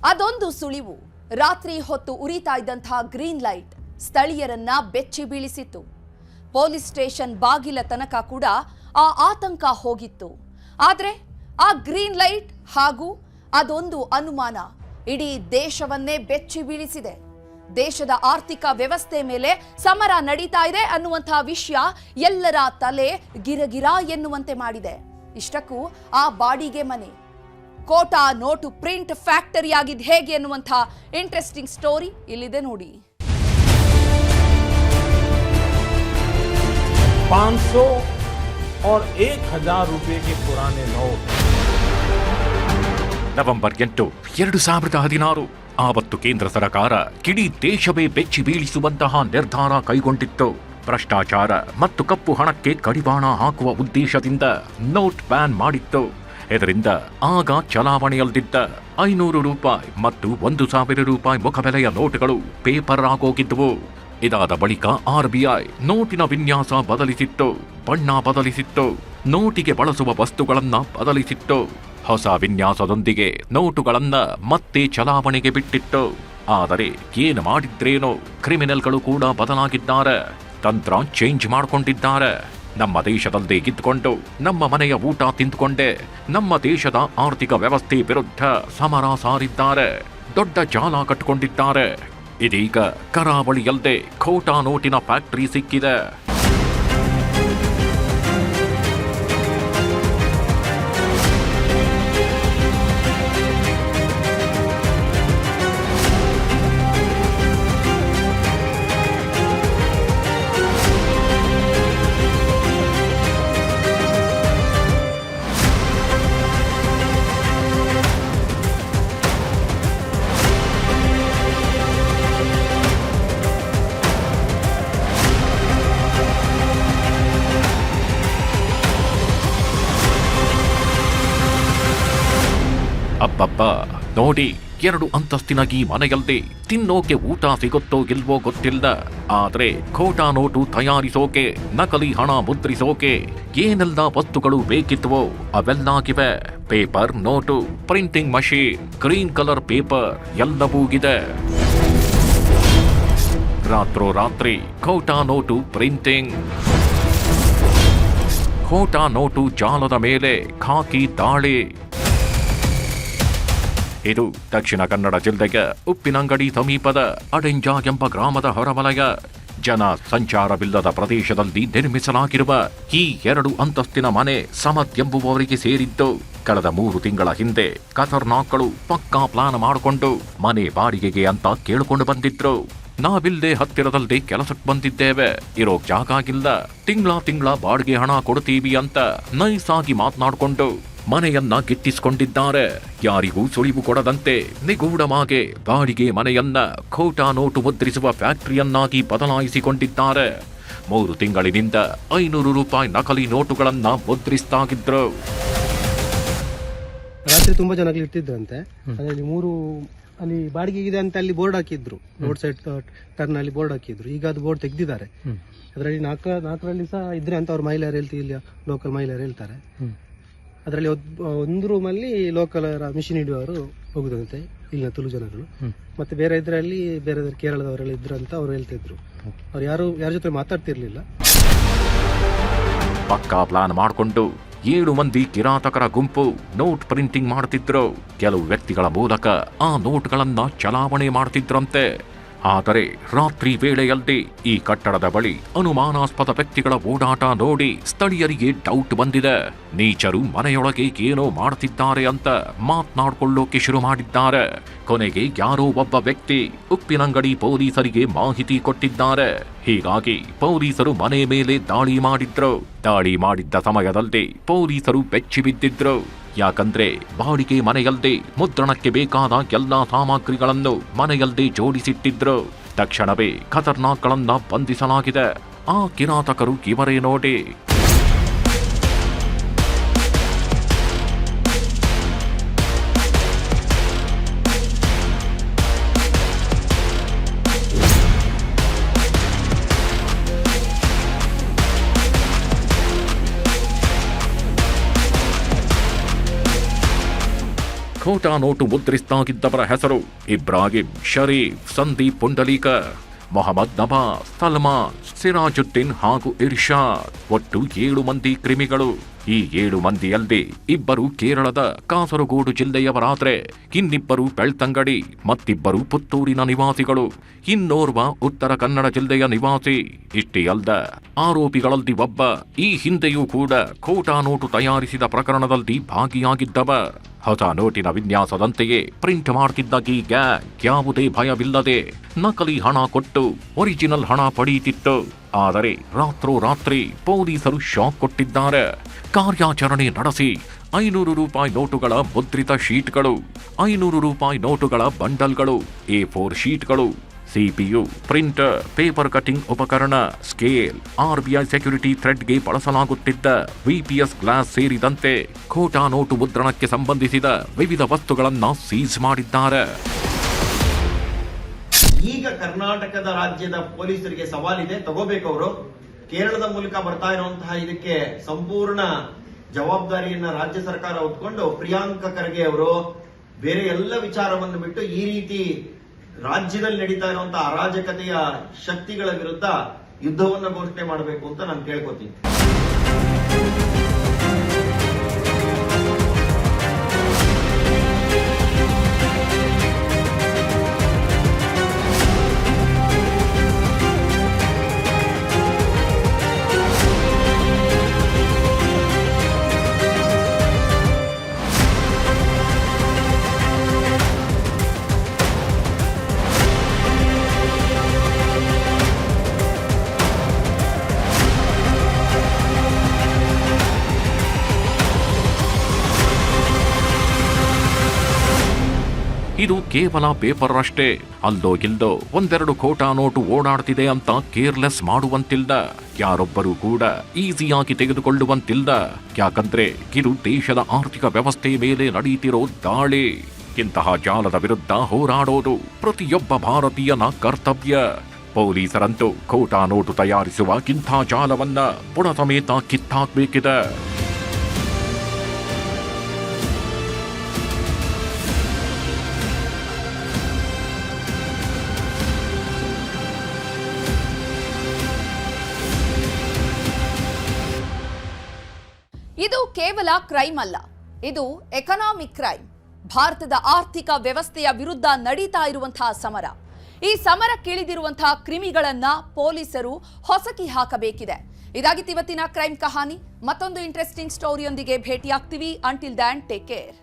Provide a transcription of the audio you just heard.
ಅದೊಂದು ಸುಳಿವು. ರಾತ್ರಿ ಹೊತ್ತು ಉರಿತಾ ಇದ್ದಂತಹ ಗ್ರೀನ್ ಲೈಟ್ ಸ್ಥಳೀಯರನ್ನ ಬೆಚ್ಚಿ ಬೀಳಿಸಿತ್ತು. ಪೊಲೀಸ್ ಸ್ಟೇಷನ್ ಬಾಗಿಲ ತನಕ ಕೂಡ ಆ ಆತಂಕ ಹೋಗಿತ್ತು. ಆದರೆ ಆ ಗ್ರೀನ್ ಲೈಟ್ ಹಾಗೂ ಅದೊಂದು ಅನುಮಾನ ಇಡೀ ದೇಶವನ್ನೇ ಬೆಚ್ಚಿ ಬೀಳಿಸಿದೆ. ದೇಶದ ಆರ್ಥಿಕ ವ್ಯವಸ್ಥೆ ಮೇಲೆ ಸಮರ ನಡೀತಾ ಇದೆ ಅನ್ನುವಂತಹ ವಿಷಯ ಎಲ್ಲರ ತಲೆ ಗಿರಗಿರ ಎನ್ನುವಂತೆ ಮಾಡಿದೆ. ಇಷ್ಟಕ್ಕೂ ಆ ಬಾಡಿಗೆ ಮನೆ ಕೋಟಾ ನೋಟು ಪ್ರಿಂಟ್ ಫ್ಯಾಕ್ಟರಿ ಆಗಿದ್ದು ಹೇಗೆ ಅನ್ನುವಂಥ ಇಂಟ್ರೆಸ್ಟಿಂಗ್ ಸ್ಟೋರಿ ಇಲ್ಲಿದೆ ನೋಡಿ. 500 और 1000 रुपए के पुराने नोट. ನವೆಂಬರ್ 8, 2016 ಆವತ್ತು ಕೇಂದ್ರ ಸರ್ಕಾರ ಇಡೀ ದೇಶವೇ ಬೆಚ್ಚಿ ಬೀಳಿಸುವಂತಹ ನಿರ್ಧಾರ ಕೈಗೊಂಡಿತ್ತು. ಭ್ರಷ್ಟಾಚಾರ ಮತ್ತು ಕಪ್ಪು ಹಣಕ್ಕೆ ಕಡಿವಾಣ ಹಾಕುವ ಉದ್ದೇಶದಿಂದ ನೋಟ್ ಬ್ಯಾನ್ ಮಾಡಿತ್ತು. ಇದರಿಂದ ಆಗ ಚಲಾವಣೆಯಲ್ಲಿದ್ದ 500 ರೂಪಾಯಿ ಮತ್ತು 1000 ರೂಪಾಯಿ ಮುಖಬೆಲೆಯ ನೋಟುಗಳು ಪೇಪರ್ ಆಗೋಗಿದ್ವು. ಇದಾದ ಬಳಿಕ RBI ನೋಟಿನ ವಿನ್ಯಾಸ ಬದಲಿಸಿತ್ತು, ಬಣ್ಣ ಬದಲಿಸಿತ್ತು, ನೋಟಿಗೆ ಬಳಸುವ ವಸ್ತುಗಳನ್ನ ಬದಲಿಸಿತ್ತು. ಹೊಸ ವಿನ್ಯಾಸದೊಂದಿಗೆ ನೋಟುಗಳನ್ನ ಮತ್ತೆ ಚಲಾವಣೆಗೆ ಬಿಟ್ಟಿತ್ತು. ಆದರೆ ಏನು ಮಾಡಿದ್ರೇನೋ, ಕ್ರಿಮಿನಲ್ಗಳು ಕೂಡ ಬದಲಾಗಿದ್ದಾರೆ, ತಂತ್ರ ಚೇಂಜ್ ಮಾಡಿಕೊಂಡಿದ್ದಾರೆ. ನಮ್ಮ ದೇಶದಲ್ಲೇ ಇದ್ದುಕೊಂಡು ನಮ್ಮ ಮನೆಯ ಊಟ ತಿಂದುಕೊಂಡೆ ನಮ್ಮ ದೇಶದ ಆರ್ಥಿಕ ವ್ಯವಸ್ಥೆ ವಿರುದ್ಧ ಸಮರ ಸಾರಿದ್ದಾರೆ, ದೊಡ್ಡ ಜಾಲ ಕಟ್ಟಿಕೊಂಡಿದ್ದಾರೆ. ಇದೀಗ ಕರಾವಳಿಯಲ್ಲದೆ ಖೋಟಾ ನೋಟಿನ ಫ್ಯಾಕ್ಟರಿ ಸಿಕ್ಕಿದೆ. ಅಬ್ಬಬ್ಬ ನೋಡಿ, 2 ಅಂತಸ್ತಿನ ಈ ಮನೆಯಲ್ಲದೆ ತಿನ್ನೋಕೆ ಊಟ ಸಿಗುತ್ತೋ ಇಲ್ವೋ ಗೊತ್ತಿಲ್ಲ. ಆದ್ರೆ ಖೋಟಾ ನೋಟು ತಯಾರಿಸೋಕೆ, ನಕಲಿ ಹಣ ಮುದ್ರಿಸೋಕೆ ಏನೆಲ್ಲ ವಸ್ತುಗಳು ಬೇಕಿದ್ವೋ ಅವೆಲ್ಲಾಗಿವೆ. Paper note, printing machine, green colour paper ಎಲ್ಲವೂ ಇದೆ. ರಾತ್ರೋರಾತ್ರಿ ಖೋಟಾ ನೋಟು ಪ್ರಿಂಟಿಂಗ್. ಖೋಟಾ ನೋಟು ಜಾಲದ ಮೇಲೆ ಖಾಕಿ ದಾಳಿ. ಇದು ದಕ್ಷಿಣ ಕನ್ನಡ ಜಿಲ್ಲೆಯ ಉಪ್ಪಿನಂಗಡಿ ಸಮೀಪದ ಅಡೆಂಜ ಎಂಬ ಗ್ರಾಮದ ಹೊರವಲಯ. ಜನ ಸಂಚಾರವಿಲ್ಲದ ಪ್ರದೇಶದಲ್ಲಿ ನಿರ್ಮಿಸಲಾಗಿರುವ ಈ 2 ಅಂತಸ್ತಿನ ಮನೆ ಸಮದ್ ಎಂಬುವವರಿಗೆ ಸೇರಿದ್ದು. ಕಳೆದ 3 ತಿಂಗಳ ಹಿಂದೆ ಖತರ್ನಾಕ್ಗಳು ಪಕ್ಕಾ ಪ್ಲಾನ್ ಮಾಡಿಕೊಂಡು ಮನೆ ಬಾಡಿಗೆಗೆ ಅಂತ ಕೇಳಿಕೊಂಡು ಬಂದಿದ್ರು. ನಾವಿಲ್ಲದೆ ಹತ್ತಿರದಲ್ಲದೆ ಕೆಲಸಕ್ಕೆ ಬಂದಿದ್ದೇವೆ, ಇರೋ ಜಾಗ ಇಲ್ಲ, ತಿಂಗಳ ಬಾಡಿಗೆ ಹಣ ಕೊಡ್ತೀವಿ ಅಂತ ನೈಸಾಗಿ ಮಾತನಾಡಿಕೊಂಡು ಮನೆಯನ್ನ ಗಿಟ್ಟಿಸಿಕೊಂಡಿದ್ದಾರೆ. ಯಾರಿಗೂ ಸುಳಿವು ಕೊಡದಂತೆ ನಿಗೂಢವಾಗಿ ಬಾಡಿಗೆ ಮನೆಯನ್ನ ಖೋಟಾ ನೋಟು ಮುದ್ರಿಸುವ ಫ್ಯಾಕ್ಟರಿಯನ್ನಾಗಿ ಬದಲಾಯಿಸಿಕೊಂಡಿದ್ದಾರೆ. 3 ತಿಂಗಳಿನಿಂದ 500 ರೂಪಾಯಿ ನಕಲಿ ನೋಟುಗಳನ್ನ ಮುದ್ರಿಸ್ತಾಗಿದ್ರು. ರಾತ್ರಿ ತುಂಬಾ ಜನ ಇರ್ತಿದ್ರಂತೆ. ಅದರಲ್ಲಿ 3 ಅಲ್ಲಿ ಬಾಡಿಗೆಗಿದೆ ಅಂತ ಅಲ್ಲಿ ಬೋರ್ಡ್ ಹಾಕಿದ್ರು, ರೋಡ್ ಸೈಡ್ ಟರ್ನ್ ಅಲ್ಲಿ ಬೋರ್ಡ್ ಹಾಕಿದ್ರು. ಈಗ ಅದು ಬೋರ್ಡ್ ತೆಗೆದಿದ್ದಾರೆ. ಅದರಲ್ಲಿ 4ರಲ್ಲಿ ಸಹ ಇದ್ರೆ ಅಂತ ಅವ್ರ ಮಹಿಳೆಯರು ಹೇಳ್ತೀವಿ, ಇಲ್ಲಿ ಲೋಕಲ್ ಮಹಿಳೆಯರು ಹೇಳ್ತಾರೆ. ಅದರಲ್ಲಿ ಒಂದು ರೂಮಲ್ಲಿ ಲೋಕಲ್ ಮಿಷಿನ್ ಹಿಡಿಯುವವರು ಹೋಗುದಂತೆ, ಇಲ್ಲಿನ ತುಳು ಜನಗಳು. ಮತ್ತೆ ಬೇರೆ ಇದರಲ್ಲಿ ಬೇರೆ ಕೇರಳದವರೆಲ್ಲ ಇದ್ರಂತ ಅವ್ರು ಹೇಳ್ತಿದ್ರು. ಅವ್ರು ಯಾರ ಜೊತೆ ಮಾತಾಡ್ತಿರ್ಲಿಲ್ಲ. ಪಕ್ಕಾ ಪ್ಲಾನ್ ಮಾಡಿಕೊಂಡು 7 ಮಂದಿ ಕಿರಾತಕರ ಗುಂಪು ನೋಟ್ ಪ್ರಿಂಟಿಂಗ್ ಮಾಡ್ತಿದ್ರು. ಕೆಲವು ವ್ಯಕ್ತಿಗಳ ಮೂಲಕ ಆ ನೋಟ್ಗಳನ್ನ ಚಲಾವಣೆ ಮಾಡ್ತಿದ್ರಂತೆ. ಆದರೆ ರಾತ್ರಿ ವೇಳೆಯಲ್ಲಿ ಈ ಕಟ್ಟಡದ ಬಳಿ ಅನುಮಾನಾಸ್ಪದ ವ್ಯಕ್ತಿಗಳ ಓಡಾಟ ನೋಡಿ ಸ್ಥಳೀಯರಿಗೆ ಡೌಟ್ ಬಂದಿದೆ. ನೀಚರು ಮನೆಯೊಳಗೆ ಏನೋ ಮಾಡ್ತಿದ್ದಾರೆ ಅಂತ ಮಾತನಾಡ್ಕೊಳ್ಳೋಕೆ ಶುರು ಮಾಡಿದ್ದಾರೆ. ಕೊನೆಗೆ ಯಾರೋ ಒಬ್ಬ ವ್ಯಕ್ತಿ ಉಪ್ಪಿನಂಗಡಿ ಪೊಲೀಸರಿಗೆ ಮಾಹಿತಿ ಕೊಟ್ಟಿದ್ದಾರೆ. ಹೀಗಾಗಿ ಪೊಲೀಸರು ಮನೆ ಮೇಲೆ ದಾಳಿ ಮಾಡಿದ್ರು. ದಾಳಿ ಮಾಡಿದ್ದ ಸಮಯದಲ್ಲಿ ಪೊಲೀಸರು ಬೆಚ್ಚಿ ಬಿದ್ದಿದ್ರು. ಯಾಕಂದ್ರೆ ಬಾಡಿಗೆ ಮನೆಯಲ್ಲದೆ ಮುದ್ರಣಕ್ಕೆ ಬೇಕಾದ ಎಲ್ಲಾ ಸಾಮಗ್ರಿಗಳನ್ನು ಮನೆಯಲ್ಲದೆ ಜೋಡಿಸಿಟ್ಟಿದ್ರು. ತಕ್ಷಣವೇ ಖತರ್ನಾಕ್ಗಳನ್ನ ಬಂಧಿಸಲಾಗಿದೆ. ಆ ಕಿರಾತಕರು ಇವರೇ ನೋಡಿ. ಖೋಟಾ ನೋಟು ಮುದ್ರಿಸ್ತಾಗಿದ್ದವರ ಹೆಸರು ಇಬ್ರಾಹಿಂ, ಶರೀಫ್, ಸಂದೀಪ್ ಪುಂಡಲೀಕರ್, ಮೊಹಮ್ಮದ್ ನವಾಜ್, ಸಲ್ಮಾನ್, ಸಿರಾಜುದ್ದೀನ್ ಹಾಗೂ ಇರ್ಷಾದ್. ಒಟ್ಟು 7 ಮಂದಿ ಕ್ರಿಮಿಗಳು. ಈ 7 ಮಂದಿಯಲ್ಲದೆ 2 ಕೇರಳದ ಕಾಸರಗೋಡು ಜಿಲ್ಲೆಯವರಾದ್ರೆ ಇನ್ನಿಬ್ಬರು ಬೆಳ್ತಂಗಡಿ ಮತ್ತಿಬ್ಬರು ಪುತ್ತೂರಿನ ನಿವಾಸಿಗಳು, ಇನ್ನೋರ್ವ ಉತ್ತರ ಕನ್ನಡ ಜಿಲ್ಲೆಯ ನಿವಾಸಿ. ಇಷ್ಟೇ ಅಲ್ದ ಆರೋಪಿಗಳಲ್ಲಿ ಒಬ್ಬ ಈ ಹಿಂದೆಯೂ ಕೂಡ ಖೋಟಾ ನೋಟು ತಯಾರಿಸಿದ ಪ್ರಕರಣದಲ್ಲಿ ಭಾಗಿಯಾಗಿದ್ದವ. ಹೊಸ ನೋಟಿನ ವಿನ್ಯಾಸದಂತೆಯೇ ಪ್ರಿಂಟ್ ಮಾಡ್ತಿದ್ದ ಈ ಗ್ಯಾಂಗ್ ಯಾವುದೇ ಭಯವಿಲ್ಲದೆ ನಕಲಿ ಹಣ ಕೊಟ್ಟು ಒರಿಜಿನಲ್ ಹಣ ಪಡೆಯುತ್ತಿತ್ತು. ಆದರೆ ರಾತ್ರೋರಾತ್ರಿ ಪೊಲೀಸರು ಶಾಕ್ ಕೊಟ್ಟಿದ್ದಾರೆ. ಕಾರ್ಯಾಚರಣೆ ನಡೆಸಿ 500 ರೂಪಾಯಿ ನೋಟುಗಳ ಮುದ್ರಿತ ಶೀಟ್ಗಳು, 500 ರೂಪಾಯಿ ನೋಟುಗಳ ಬಂಡಲ್ಗಳು, A4 ಶೀಟ್ಗಳು, CPU, ಪ್ರಿಂಟರ್, ಪೇಪರ್ ಕಟಿಂಗ್ ಉಪಕರಣ, ಸ್ಕೇಲ್, RBI ಸೆಕ್ಯೂರಿಟಿ ಥ್ರೆಡ್ಗೆ ಬಳಸಲಾಗುತ್ತಿದ್ದ VPS ಗ್ಲಾಸ್ ಸೇರಿದಂತೆ ಖೋಟಾ ನೋಟು ಮುದ್ರಣಕ್ಕೆ ಸಂಬಂಧಿಸಿದ ವಿವಿಧ ವಸ್ತುಗಳನ್ನು ಸೀಸ್ ಮಾಡಿದ್ದಾರೆ. ಈಗ ಕರ್ನಾಟಕದ ರಾಜ್ಯದ ಪೊಲೀಸರಿಗೆ ಸವಾಲಿದೆ, ತಗೋಬೇಕು ಅವರು. ಕೇರಳದ ಮೂಲಕ ಬರ್ತಾ ಇರುವಂತಹ ಇದಕ್ಕೆ ಸಂಪೂರ್ಣ ಜವಾಬ್ದಾರಿಯನ್ನ ರಾಜ್ಯ ಸರ್ಕಾರ ಹೊತ್ಕೊಂಡು ಪ್ರಿಯಾಂಕ ಖರ್ಗೆ ಅವರು ಬೇರೆ ಎಲ್ಲ ವಿಚಾರವನ್ನು ಬಿಟ್ಟು ಈ ರೀತಿ ರಾಜ್ಯದಲ್ಲಿ ನಡೀತಾ ಇರುವಂತಹ ಅರಾಜಕತೆಯ ಶಕ್ತಿಗಳ ವಿರುದ್ಧ ಯುದ್ಧವನ್ನು ಘೋಷಣೆ ಮಾಡಬೇಕು ಅಂತ ನಾನು ಕೇಳ್ಕೊತೀನಿ. ಇದು ಕೇವಲ ಪೇಪರ್ ಅಷ್ಟೇ. ಅಲ್ಲೋ ಇಲ್ದೋ 1-2 ಖೋಟಾ ನೋಟು ಓಡಾಡ್ತಿದೆ ಅಂತ ಕೇರ್ಲೆಸ್ ಮಾಡುವಂತಿಲ್ಲ. ಯಾರೊಬ್ಬರೂ ಕೂಡ ಈಸಿಯಾಗಿ ತೆಗೆದುಕೊಳ್ಳುವಂತಿಲ್ಲ. ಯಾಕಂದ್ರೆ ಇದು ದೇಶದ ಆರ್ಥಿಕ ವ್ಯವಸ್ಥೆ ಮೇಲೆ ನಡೆಯುತ್ತಿರೋ ದಾಳಿ. ಇಂತಹ ಜಾಲದ ವಿರುದ್ಧ ಹೋರಾಡೋದು ಪ್ರತಿಯೊಬ್ಬ ಭಾರತೀಯನ ಕರ್ತವ್ಯ. ಪೊಲೀಸರಂತೂ ಖೋಟಾ ನೋಟು ತಯಾರಿಸುವ ಇಂಥ ಜಾಲವನ್ನ ಬುಡ ಸಮೇತ ಕಿತ್ತಾಕ್ಬೇಕಿದೆ. ಇದು ಕೇವಲ ಕ್ರೈಮ್ ಅಲ್ಲ, ಇದು ಎಕನಾಮಿಕ್ ಕ್ರೈಮ್. ಭಾರತದ ಆರ್ಥಿಕ ವ್ಯವಸ್ಥೆಯ ವಿರುದ್ಧ ನಡೀತಾ ಇರುವಂತಹ ಸಮರ. ಈ ಸಮರಕ್ಕಿಳಿದಿರುವಂತಹ ಕ್ರಿಮಿಗಳನ್ನ ಪೊಲೀಸರು ಹೊಸಕಿ ಹಾಕಬೇಕಿದೆ. ಇದಾಗಿತ್ತು ಇವತ್ತಿನ ಕ್ರೈಮ್ ಕಹಾನಿ. ಮತ್ತೊಂದು ಇಂಟ್ರೆಸ್ಟಿಂಗ್ ಸ್ಟೋರಿಯೊಂದಿಗೆ ಭೇಟಿಯಾಗ್ತೀವಿ. Until then take care.